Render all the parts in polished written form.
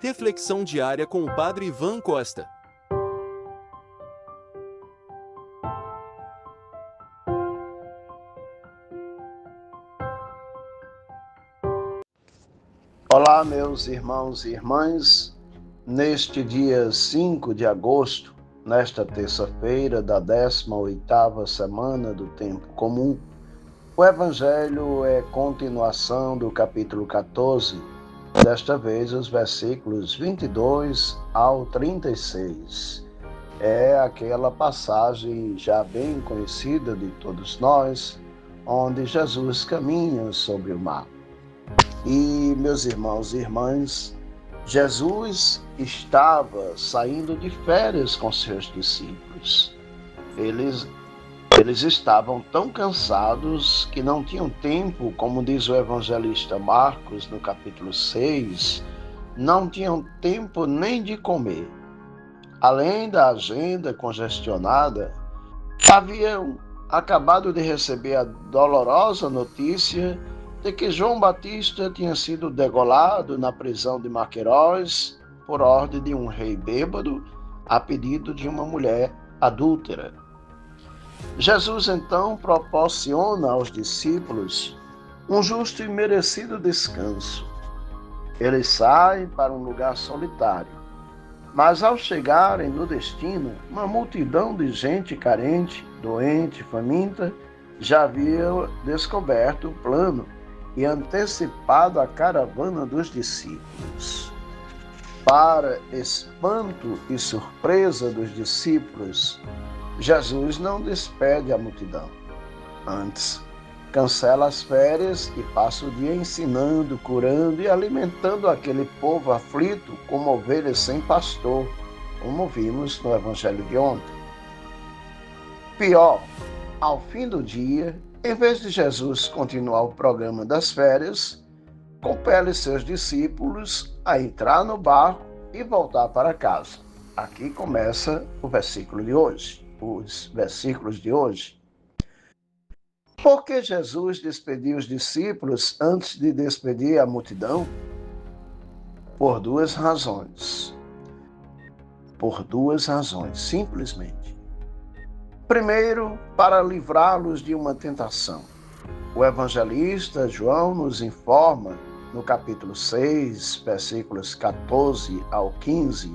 Reflexão diária com o Padre Ivan Costa. Olá, meus irmãos e irmãs. Neste dia 5 de agosto, nesta terça-feira da 18ª semana do Tempo Comum, o Evangelho é continuação do capítulo 14, desta vez os versículos 22 ao 36. É aquela passagem já bem conhecida de todos nós, onde Jesus caminha sobre o mar. E, meus irmãos e irmãs, Jesus estava saindo de férias com seus discípulos. Eles estavam tão cansados que não tinham tempo, como diz o evangelista Marcos no capítulo 6, não tinham tempo nem de comer. Além da agenda congestionada, haviam acabado de receber a dolorosa notícia de que João Batista tinha sido degolado na prisão de Maqueróis por ordem de um rei bêbado a pedido de uma mulher adúltera. Jesus então proporciona aos discípulos um justo e merecido descanso. Eles saem para um lugar solitário, mas ao chegarem no destino, uma multidão de gente carente, doente, faminta, já havia descoberto o plano e antecipado a caravana dos discípulos. Para espanto e surpresa dos discípulos, Jesus não despede a multidão. Antes, cancela as férias e passa o dia ensinando, curando e alimentando aquele povo aflito como ovelhas sem pastor, como vimos no Evangelho de ontem. Pior, ao fim do dia, em vez de Jesus continuar o programa das férias, compele seus discípulos a entrar no barco e voltar para casa. Aqui começa o versículo de hoje, os versículos de hoje. Por que Jesus despediu os discípulos antes de despedir a multidão? Por duas razões. Simplesmente. Primeiro, para livrá-los de uma tentação. O evangelista João nos informa, no capítulo 6, versículos 14 ao 15,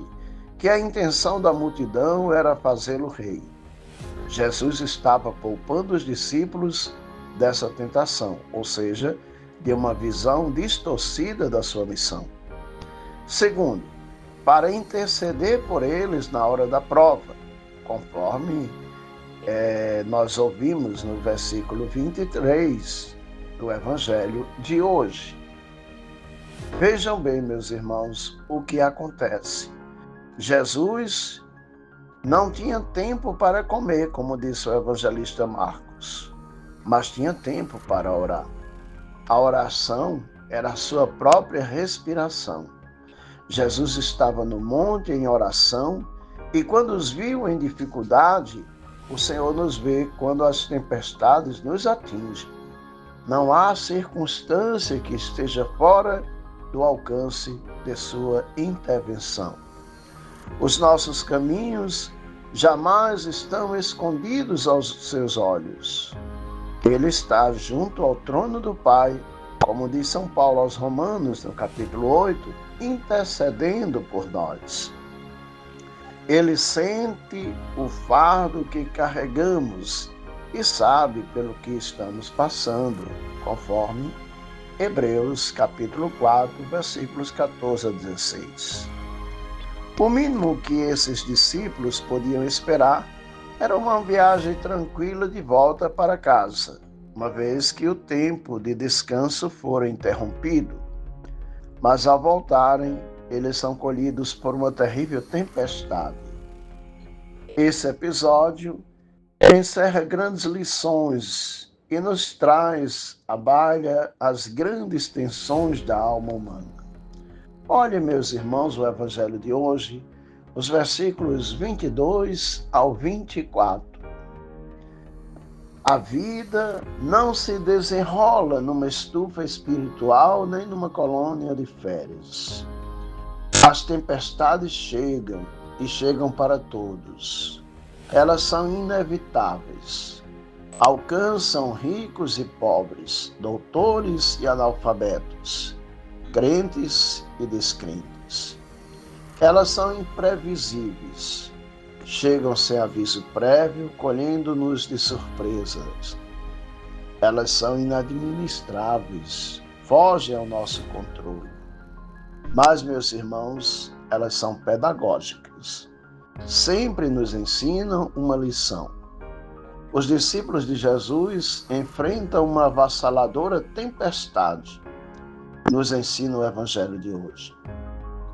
que a intenção da multidão era fazê-lo rei. Jesus estava poupando os discípulos dessa tentação, ou seja, de uma visão distorcida da sua missão. Segundo, para interceder por eles na hora da prova, conforme nós ouvimos no versículo 23 do Evangelho de hoje. Vejam bem, meus irmãos, o que acontece. Jesus não tinha tempo para comer, como disse o evangelista Marcos, mas tinha tempo para orar. A oração era a sua própria respiração. Jesus estava no monte em oração e quando os viu em dificuldade, o Senhor nos vê quando as tempestades nos atingem. Não há circunstância que esteja fora do alcance de sua intervenção. Os nossos caminhos jamais estão escondidos aos seus olhos. Ele está junto ao trono do Pai, como diz São Paulo aos Romanos, no capítulo 8, intercedendo por nós. Ele sente o fardo que carregamos e sabe pelo que estamos passando, conforme Hebreus capítulo 4, versículos 14 a 16. O mínimo que esses discípulos podiam esperar era uma viagem tranquila de volta para casa, uma vez que o tempo de descanso fora interrompido. Mas ao voltarem, eles são colhidos por uma terrível tempestade. Esse episódio encerra grandes lições e nos traz à baila as grandes tensões da alma humana. Olhem, meus irmãos, o Evangelho de hoje, os versículos 22 ao 24. A vida não se desenrola numa estufa espiritual nem numa colônia de férias. As tempestades chegam e chegam para todos. Elas são inevitáveis. Alcançam ricos e pobres, doutores e analfabetos, crentes e descrentes. Elas são imprevisíveis. Chegam sem aviso prévio, colhendo-nos de surpresas. Elas são inadministráveis, fogem ao nosso controle. Mas, meus irmãos, elas são pedagógicas. Sempre nos ensinam uma lição. Os discípulos de Jesus enfrentam uma avassaladora tempestade. Nos ensina o Evangelho de hoje.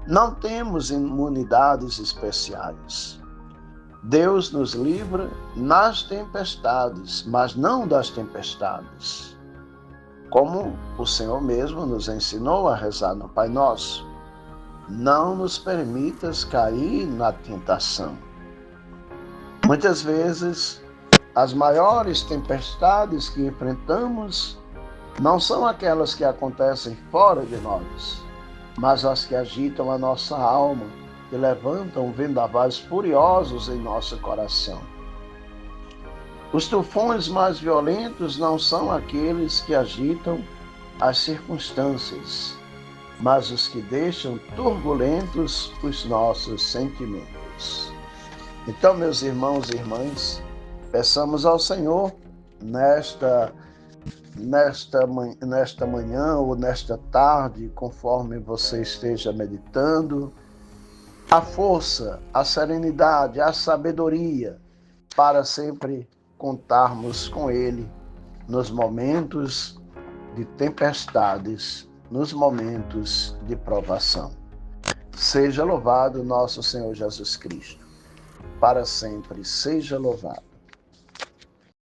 Não temos imunidades especiais. Deus nos livra nas tempestades, mas não das tempestades. Como o Senhor mesmo nos ensinou a rezar no Pai Nosso. Não nos permitas cair na tentação. Muitas vezes, as maiores tempestades que enfrentamos não são aquelas que acontecem fora de nós, mas as que agitam a nossa alma, que levantam vendavais furiosos em nosso coração. Os tufões mais violentos não são aqueles que agitam as circunstâncias, mas os que deixam turbulentos os nossos sentimentos. Então, meus irmãos e irmãs, peçamos ao Senhor nesta manhã ou nesta tarde, conforme você esteja meditando, a força, a serenidade, a sabedoria para sempre contarmos com Ele nos momentos de tempestades, nos momentos de provação. Seja louvado nosso Senhor Jesus Cristo. Para sempre seja louvado.